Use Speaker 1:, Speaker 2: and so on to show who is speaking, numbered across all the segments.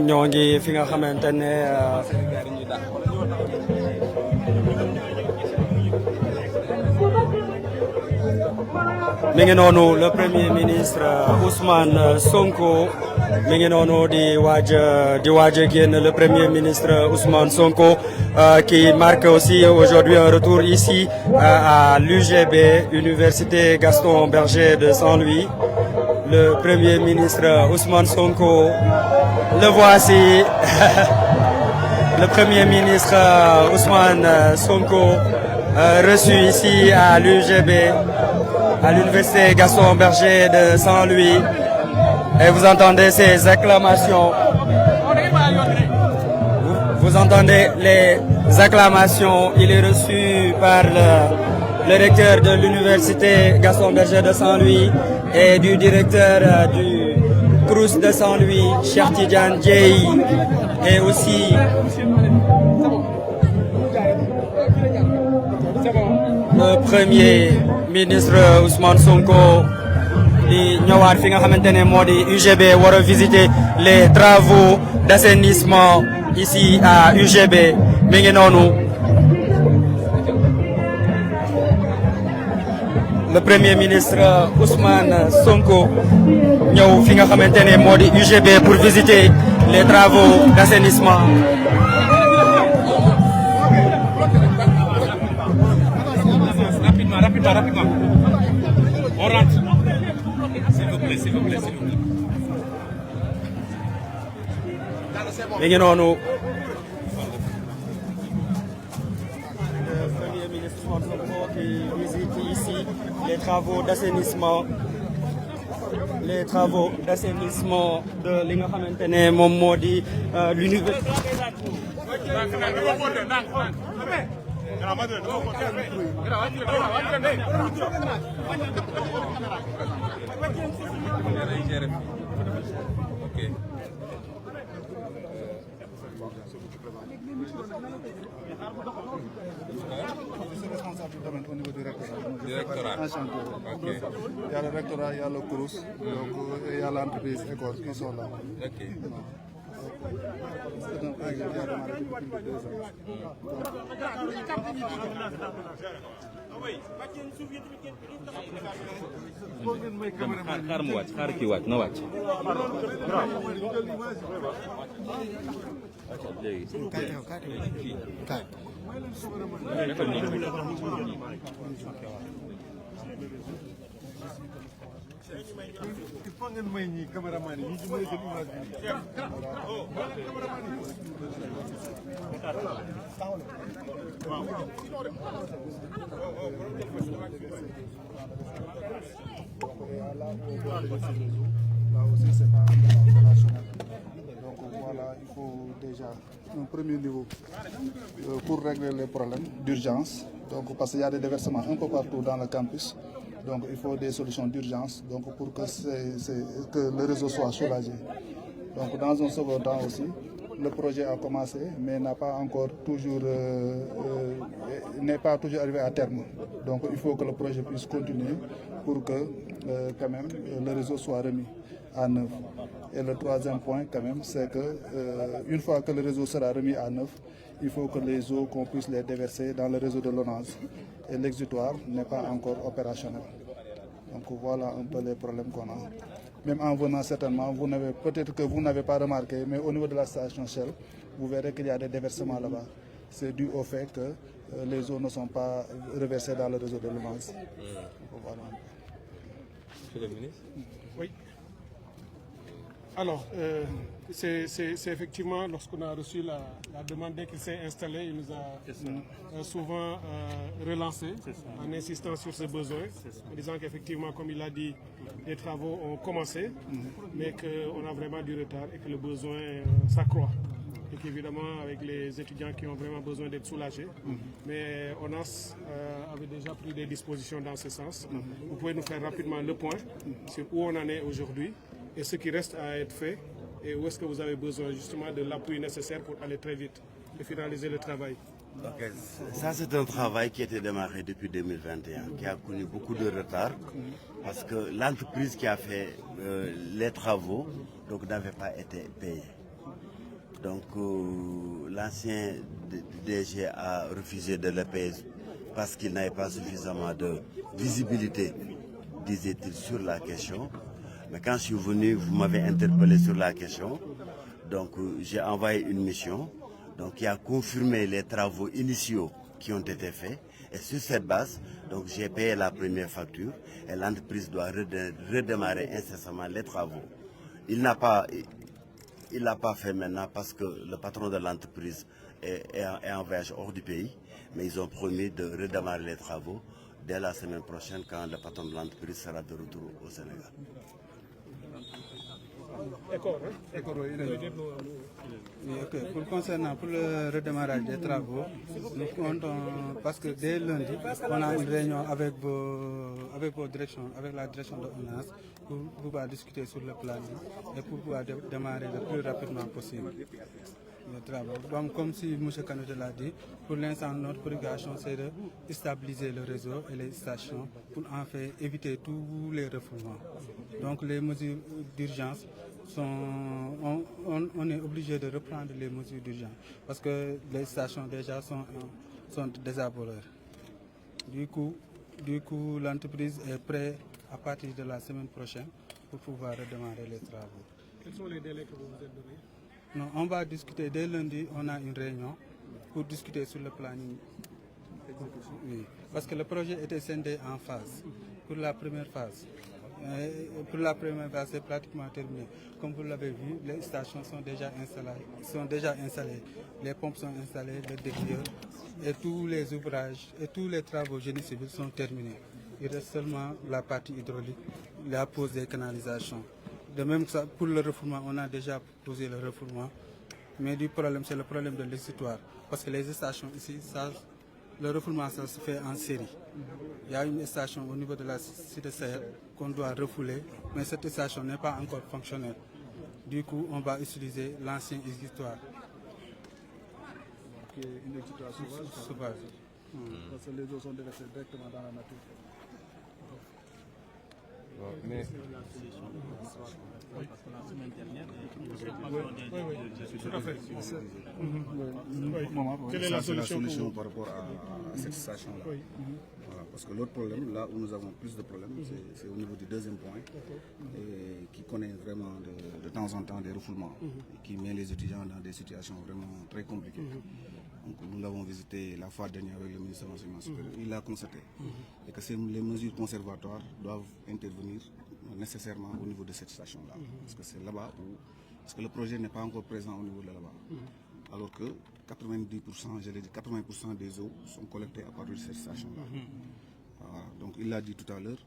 Speaker 1: ñoo ngi fi nga xamante ne mi ngi noonu le premier ministre Ousmane Sonko mi ngi noonu di waaj a génn le premier ministre Ousmane Sonko qui marque aussi aujourd'hui un retour ici à l'UGB, Université Gaston Berger de Saint-Louis. Le premier ministre Ousmane Sonko, le voici. Le premier ministre Ousmane Sonko reçu ici à l'UGB, à l'Université Gaston Berger de Saint-Louis. Et vous entendez ces acclamations. Vous entendez les acclamations. Il est reçu par le recteur de l'Université Gaston Berger de Saint-Louis et du directeur du CROUS de Saint-Louis, Cheikh Tidiane Dièye, et aussi le premier ministre Ousmane Sonko di ñëwaat fi nga xamante ne moo di UGB war a visiter les travaux d'assainissement ici à UGB mi ngi noonu. Le premier ministre Ousmane Sonko ñëw fi nga xamante ne moo di UGB pour visiter les travaux d'assainissement. Rapidement. On rentre. S'il vous plaît. Mi ngi noonu. Le premier ministre Sonko qui visite ici les travaux d'assainissement. Les travaux d'assainissement de li nga xamante ne moom moo di l'université.
Speaker 2: Au niveau du rectorat. Okay. Il y a le rectorat, il y a le CROUS, donc il y a l'entreprise École qui sont là. Okay. C'est un projet qui a démarré depuis 2 ans.
Speaker 3: xaar mu wàcc xaar kii wàcc na wàcc.
Speaker 2: Il faut ngeen may ñi caméraman yi ñu may jël image bi. Là aussi c'est pas opérationnel. Donc voilà, il faut déjà un premier niveau pour régler les problèmes d'urgence. Donc parce qu'il y a des déversements un peu partout dans le campus. Donc il faut des solutions d'urgence donc pour que le réseau soit soulagé. Donc dans un second temps aussi, le projet a commencé mais n'a pas encore toujours n'est pas toujours arrivé à terme. Donc il faut que le projet puisse continuer pour que quand même le réseau soit remis à neuf. Et le troisième point quand même, c'est que une fois que le réseau sera remis à neuf, il faut que les eaux qu'on puisse les déverser dans le réseau de l'ONAS. Et l'exutoire n'est pas encore opérationnel. Donc voilà un peu les problèmes qu'on a. Même en venant certainement, peut-être que vous n'avez pas remarqué, mais au niveau de la station Shell, vous verrez qu'il y a des déversements là-bas. C'est dû au fait que les eaux ne sont pas reversées dans le réseau de l'ONAS. Voilà.
Speaker 3: Monsieur le ministre.
Speaker 4: Oui. Alors, c'est effectivement, lorsqu'on a reçu la demande, dès qu'il s'est installé, il nous a souvent relancé en insistant sur ses besoins, en disant qu'effectivement, comme il a dit, les travaux ont commencé, mais qu'on a vraiment du retard et que le besoin s'accroît. Et qu'évidemment, avec les étudiants qui ont vraiment besoin d'être soulagés, mais ONAS avait déjà pris des dispositions dans ce sens. Vous pouvez nous faire rapidement le point sur où on en est aujourd'hui et ce qui reste à être fait et où est-ce que vous avez besoin justement de l'appui nécessaire pour aller très vite et finaliser le travail.
Speaker 5: Okay. Ça, c'est un travail qui a été démarré depuis 2021, qui a connu beaucoup de retard, parce que l'entreprise qui a fait les travaux n'avait pas été payée. Donc l'ancien DG a refusé de le payer parce qu'il n'avait pas suffisamment de visibilité, disait-il, sur la question. Mais quand je suis venu, vous m'avez interpellé sur la question. Donc j'ai envoyé une mission qui a confirmé les travaux initiaux qui ont été faits. Et sur cette base, donc j'ai payé la première facture et l'entreprise doit redémarrer incessamment les travaux. Il l'a pas fait maintenant parce que le patron de l'entreprise est en voyage hors du pays, mais ils ont promis de redémarrer les travaux dès la semaine prochaine quand le patron de l'entreprise sera de retour au Sénégal.
Speaker 6: Pour le redémarrage des travaux, nous comptons, parce que dès lundi, on a une réunion avec vos directions, avec la direction de l'ONAS, pour pouvoir discuter sur le planning et pour pouvoir démarrer le plus rapidement possible le travaux. Donc, comme si M. Kanouté l'a dit, pour l'instant, notre préoccupation, c'est de stabiliser le réseau et les stations pour en fait éviter tous les refoulements. Donc, les mesures d'urgence, on est obligé de reprendre les mesures d'urgence parce que les stations déjà sont des aboreurs. Du coup, l'entreprise est prête à partir de la semaine prochaine pour pouvoir redémarrer les travaux.
Speaker 4: Quels sont les délais que vous vous êtes donnés?
Speaker 6: Non, on va discuter dès lundi, on a une réunion pour discuter sur le planning. Oui, parce que le projet était scindé en phases. Pour la première phase, c'est pratiquement terminé. Comme vous l'avez vu, les stations sont déjà installées. Les pompes sont installées, le décrieur et tous les ouvrages et tous les travaux génie civil sont terminés. Il reste seulement la partie hydraulique, la pose des canalisations. De même que ça, pour le refoulement, on a déjà posé le refoulement. Mais du problème, c'est le problème de l'exutoire. Parce que les stations ici, le refoulement, ça se fait en série. Il y a une station au niveau de la cité Sahel qu'on doit refouler, mais cette station n'est pas encore fonctionnelle. Du coup, on va utiliser l'ancien exutoire.
Speaker 2: Qui est une exutoire sauvage. Parce que les eaux sont déversées directement dans la nature.
Speaker 3: Mais
Speaker 4: Quelle est la
Speaker 2: C'est la
Speaker 4: solution
Speaker 2: solution par rapport à cette station-là. Voilà, parce que l'autre problème, là où nous avons plus de problèmes, c'est au niveau du deuxième point, et qui connaît vraiment de temps en temps des refoulements, et qui met les étudiants dans des situations vraiment très compliquées. Donc, nous l'avons visité la fois dernière avec le ministre de l'Enseignement supérieur. Il l'a constaté. Et que les mesures conservatoires doivent intervenir nécessairement au niveau de cette station-là. Parce que c'est là-bas où... Parce que le projet n'est pas encore présent au niveau de là-bas. Alors que 90%, je l'ai dit, 80% des eaux sont collectées à partir de cette station-là. Voilà. Donc il l'a dit tout à l'heure,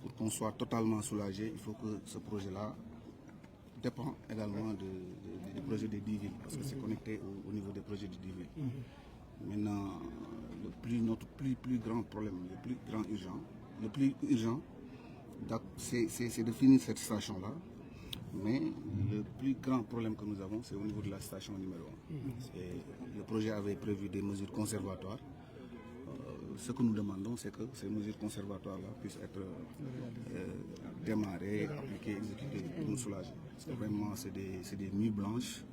Speaker 2: pour qu'on soit totalement soulagé, il faut que ce projet-là dépend également du projet des 10 villes, parce que c'est connecté au niveau des projets des 10 villes. Maintenant, notre plus grand problème, le plus urgent, c'est de finir cette station-là. Mais le plus grand problème que nous avons, c'est au niveau de la station numéro 1. Le projet avait prévu des mesures conservatoires. Ce que nous demandons, c'est que ces mesures conservatoires-là puissent être démarrées, appliquées, exécutées pour nous soulager. Parce que vraiment, c'est des nuits blanches.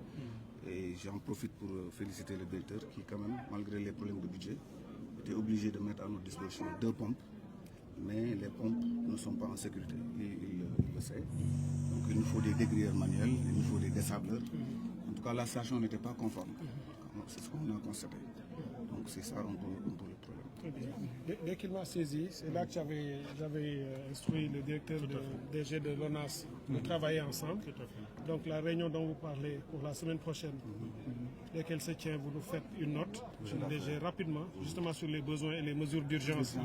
Speaker 2: Et j'en profite pour féliciter le directeur qui, quand même, malgré les problèmes de budget, était obligé de mettre à notre disposition 2 pompes. Mais les pompes ne sont pas en sécurité, il le sait. Donc il nous faut des dégrieurs manuels, il nous faut des dessableurs. En tout cas, la station n'était pas conforme. C'est ce qu'on a constaté. Donc c'est ça un peu le problème.
Speaker 4: Très bien. Dès qu'il m'a saisi, c'est là que j'avais instruit le directeur de DG de l'ONAS de travailler ensemble. Donc la réunion dont vous parlez pour la semaine prochaine, dès qu'elle se tient, vous nous faites une note sur le DG rapidement, justement sur les besoins et les mesures d'urgence.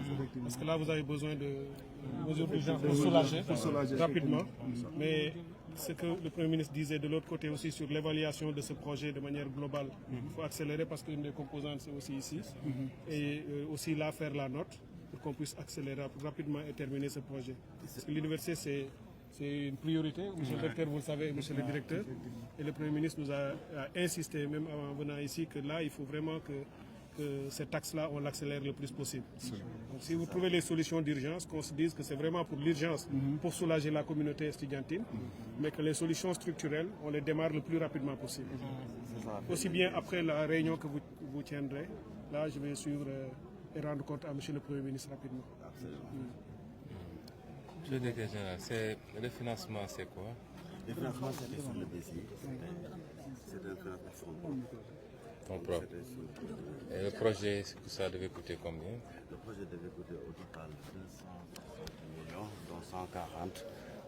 Speaker 4: Parce que là, vous avez besoin de mesures d'urgence pour soulager rapidement. Mais ce que le Premier ministre disait de l'autre côté aussi sur l'évaluation de ce projet de manière globale, il faut accélérer parce qu'une des composantes c'est aussi ici. Et aussi là faire la note pour qu'on puisse accélérer rapidement et terminer ce projet. Parce que l'université c'est une priorité, monsieur le directeur, vous le savez, monsieur le directeur. Et le Premier ministre nous a insisté, même avant venant ici, que là il faut vraiment que que cet axe-là, on l'accélère le plus possible. Donc, si vous trouvez les solutions d'urgence, qu'on se dise que c'est vraiment pour l'urgence, pour soulager la communauté estudiantine, mais que les solutions structurelles, on les démarre le plus rapidement possible. Aussi bien après la réunion que vous tiendrez, là, je vais suivre et rendre compte à M. le Premier ministre rapidement.
Speaker 3: Monsieur le directeur général, le financement, c'est quoi?
Speaker 5: Le financement, c'était sur le BCI. C'est un financement
Speaker 3: Ton propre. Et le projet, ça devait coûter combien?
Speaker 5: Le projet devait coûter au total 260 millions, dont 140,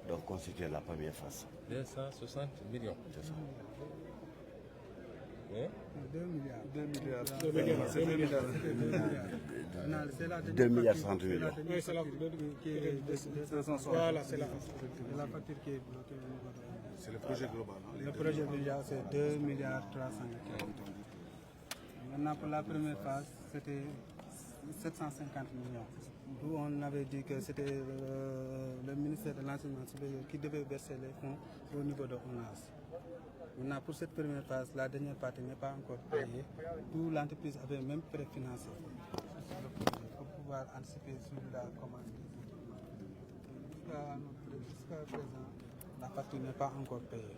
Speaker 5: donc constituer la première phase.
Speaker 3: 260 millions.
Speaker 5: C'est ça.
Speaker 6: 2 milliards.
Speaker 2: 2 milliards.
Speaker 6: 2 milliards. 2 milliards. Non, c'est la
Speaker 5: 2 milliards 30 millions.
Speaker 4: Oui, c'est la
Speaker 6: qui est
Speaker 4: Voilà, c'est la
Speaker 6: facture qui est bloquée.
Speaker 2: C'est le projet global.
Speaker 6: Le projet global, c'est 2 milliards 300. Maintenant, pour la première phase, c'était 750 millions. Où on avait dit que c'était le ministère de l'Enseignement supérieur qui devait verser les fonds au niveau de ONAS. Maintenant, pour cette première phase, la dernière partie n'est pas encore payée. D'où l'entreprise avait même préfinancé pour pouvoir anticiper sur la commande. Jusqu'à présent, la facture n'est pas encore payée.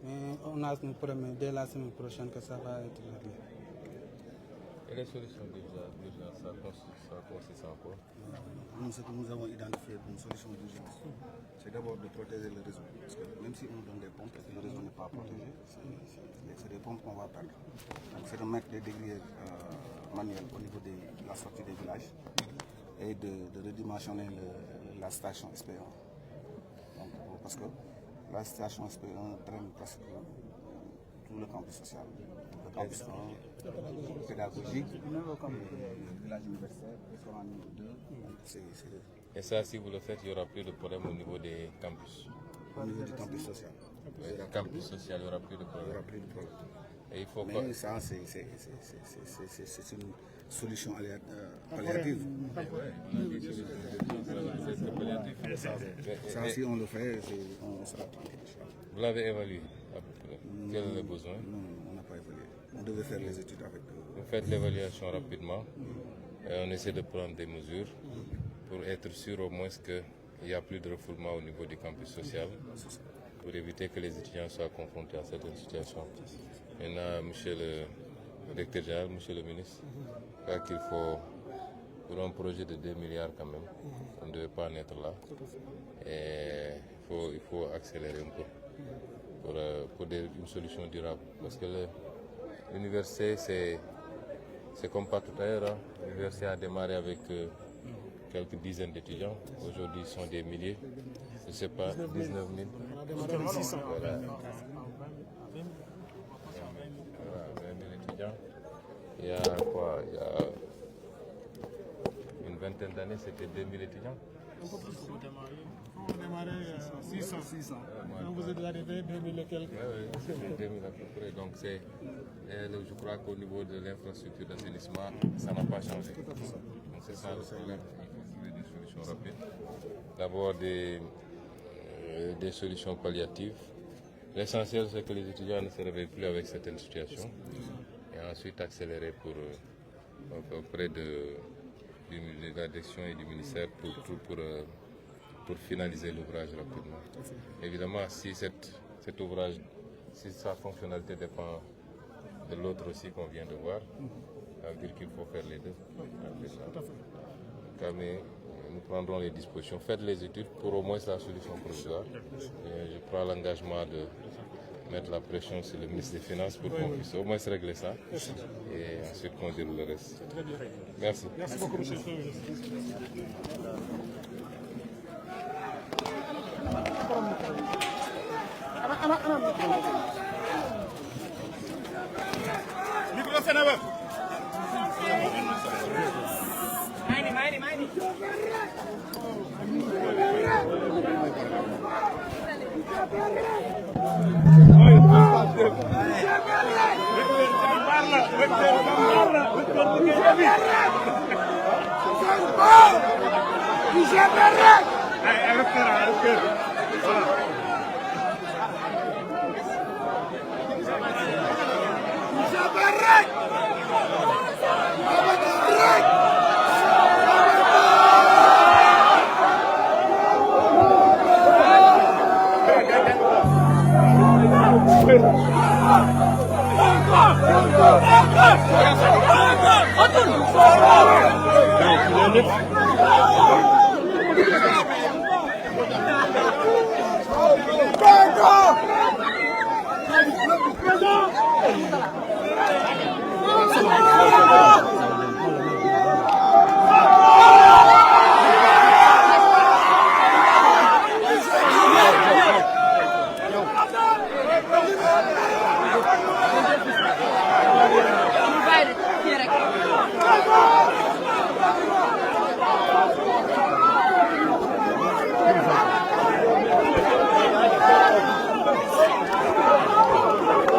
Speaker 6: Mais ONAS nous promet dès la semaine prochaine que ça va être réglé.
Speaker 3: Et les solutions d'urgence, ça consiste en quoi?
Speaker 2: Nous, ce que nous avons identifié comme solution d'urgence, c'est d'abord de protéger le réseau. Parce que même si on donne des pompes et que le réseau n'est pas protégé, c'est des pompes qu'on va perdre. Donc c'est de mettre des degrés manuels au niveau de la sortie des villages et de redimensionner la station SP1. Donc, parce que la station SP1 traîne presque tout le campus social. Le campus 1, pédagogique, le village universitaire, le restaurant numéro 2.
Speaker 3: Et ça, si vous le faites, il n'y aura plus de problème au niveau des campus.
Speaker 2: Au niveau du campus social.
Speaker 3: Le campus social, il n'y aura plus de problème.
Speaker 2: Il n'y aura plus de problème.
Speaker 3: Et il faut
Speaker 2: Mais ça, c'est une solution palliative. Ça, si on le fait, on sera tranquille.
Speaker 3: Vous l'avez évalué à peu près? Quel est le besoin?
Speaker 2: Non, on n'a pas évalué. On devait faire les études avec
Speaker 3: Vous faites l'évaluation rapidement et on essaie de prendre des mesures pour être sûr au moins qu'il n'y a plus de refoulement au niveau du campus social pour éviter que les étudiants soient confrontés à certaines situations. Maintenant, monsieur le directeur général, monsieur le ministre, je crois qu'il faut, pour un projet de 2 milliards quand même, on ne devait pas en être là. Et il faut accélérer un peu pour une solution durable. Parce que l'université, c'est comme partout ailleurs. L'université a démarré avec quelques dizaines d'étudiants. Aujourd'hui, ce sont des milliers. Je ne sais pas, 19 000. Voilà. 20 000 étudiants. Il y a quoi? Il y a une vingtaine d'années, c'était 2000 étudiants.
Speaker 4: Un peu plus. On a démarré 600. Donc vous êtes arrivé 2000 et quelques.
Speaker 3: Oui, c'était 2000 à peu près. Donc je crois qu'au niveau de l'infrastructure d'assainissement, ça n'a pas changé. Donc c'est ça le problème. Il faut trouver des solutions rapides. D'abord des solutions palliatives. L'essentiel, c'est que les étudiants ne se réveillent plus avec certaines situations. Et ensuite accélérer auprès de la direction et du ministère pour finaliser l'ouvrage rapidement. Évidemment, si cet ouvrage, si sa fonctionnalité dépend de l'autre aussi qu'on vient de voir, ça veut dire qu'il faut faire les deux. Mais nous prendrons les dispositions. Faites les études pour au moins la solution provisoire. Et je prends l'engagement de mettre la pression sur le ministre des Finances pour qu'on puisse au moins régler ça. Et ensuite qu'on déroule le reste. Merci.
Speaker 4: Merci beaucoup, monsieur le Premier ministre.
Speaker 7: Micro Sénégal.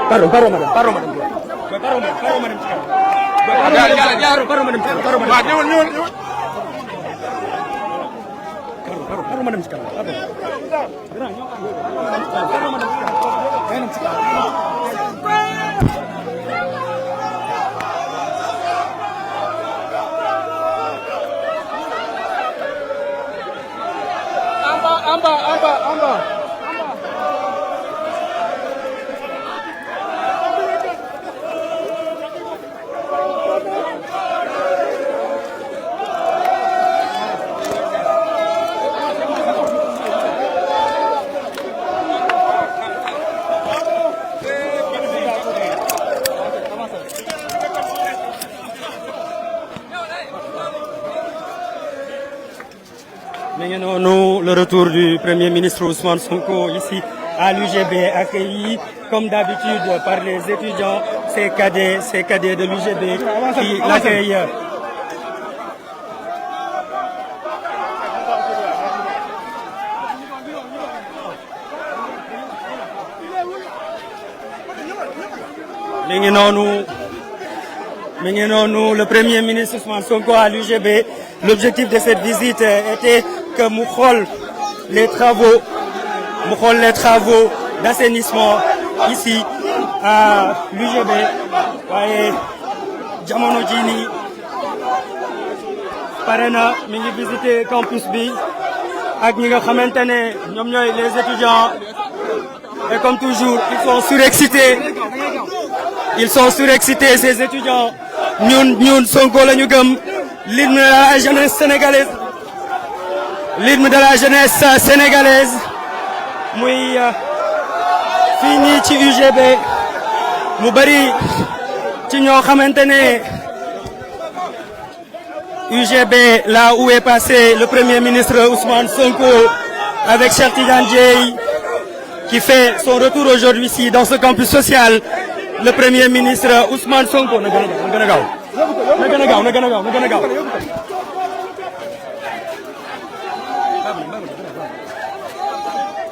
Speaker 1: Pardon, madame. Pardon, madame. Amba. Le retour du Premier ministre Ousmane Sonko ici à l'UGB, accueilli comme d'habitude par les étudiants, ces cadets de l'UGB qui l'accueillent. Le Premier ministre Ousmane Sonko à l'UGB. L'objectif de cette visite était que mu xool les travaux d'assainissement ici à l'UGB. waaye jamono jii nii pare na mi ngi visiter campus bi ak ñi nga xamante ne ñoom ñooy les étudiants et comme toujours ils sont surexcités ces étudiants. ñun Sonko la ñu gëm. L'hymne de la jeunesse sénégalaise muy fii nii ci UGB mu bari ci ñoo xamante ne UGB là où est passé le Premier ministre Ousmane Sonko avec Cheikh Tidiane Dièye qui fait son retour aujourd'hui ici dans ce campus social. Le Premier ministre Ousmane Sonko na gën a gaaw.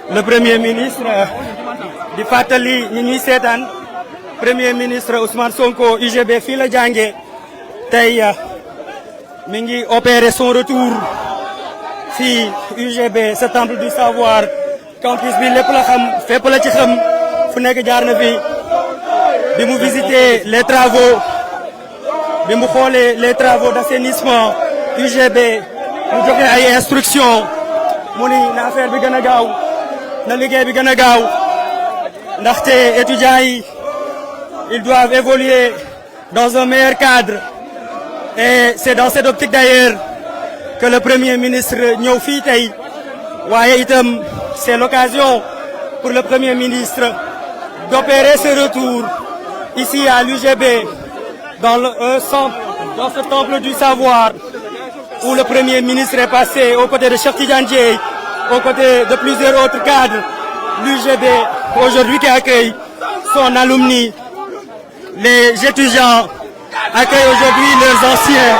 Speaker 1: Le Premier ministre di fàttali ñi ñuy seetaan Premier ministre Ousmane Sonko UGB fii la jànge tey mi ngi opérer son retour fii UGB ce temple du savoir campus bi lépp la xam fépp la ci xam fu nekk jaar na fi bi mu visiter les travaux bi mu xoolee les travaux d'assainissement UGB mu joxe ay instructions mu ni na affaire bi gën a gaaw na liggéey bi gën a gaaw ndaxte étudiants yi ils doivent évoluer dans un meilleur cadre et c'est dans cette optique d'ailleurs que le Premier ministre ñëw fii tey waaye itam c'est l'occasion pour le Premier ministre d'opérer ce retour ici à l'UGB dans ce temple du savoir où le Premier ministre est passé aux côtés de Cheikh Tidiane Dièye, aux côtés de plusieurs autres cadres. L'UGB aujourd'hui qui accueille son alumni, les étudiants accueillent aujourd'hui leurs anciens,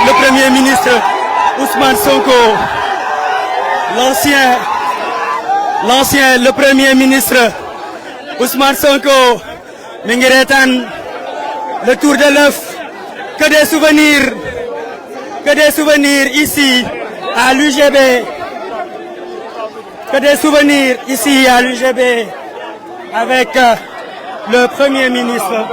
Speaker 1: le Premier ministre Ousmane Sonko, le Premier ministre Ousmane Sonko mi ngi reetaan le tour de l'œuf, que des souvenirs ici à l'UGB, avec le Premier ministre.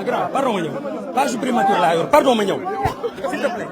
Speaker 1: Grand, pardon ma ñëw. Page primature laa yor, pardon ma ñëw. S'il te plaît.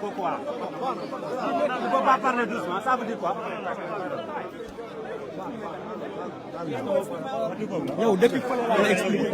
Speaker 7: Pourquoi? Il ne faut pas parler doucement, ça veut dire quoi?
Speaker 1: yow depuis fa la expliqué.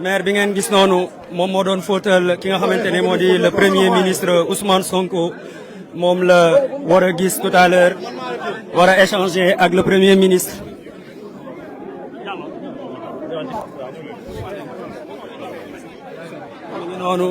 Speaker 1: maire bi ngeen gis noonu moom moo doon fóotal ki nga xamante ne moo di le premier ministre Ousmane Sonko moom la war a gis tout à l'heure war a échanger ak le premier ministre. noonu.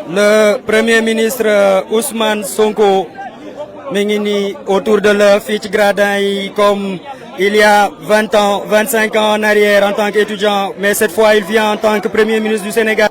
Speaker 1: Le Premier ministre Ousmane Sonko mi ngi nii autour de la fii ci gradin yi comme il y a 20 ans, 25 ans en arrière en tant qu'étudiant, mais cette fois il vient en tant que Premier ministre du Sénégal.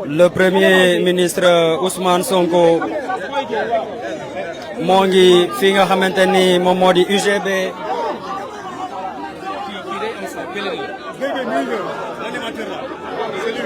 Speaker 1: Le Premier ministre Ousmane Sonko moo ngi fi nga xamante ni moom moo di UGB.
Speaker 2: L'animateur là, c'est lui.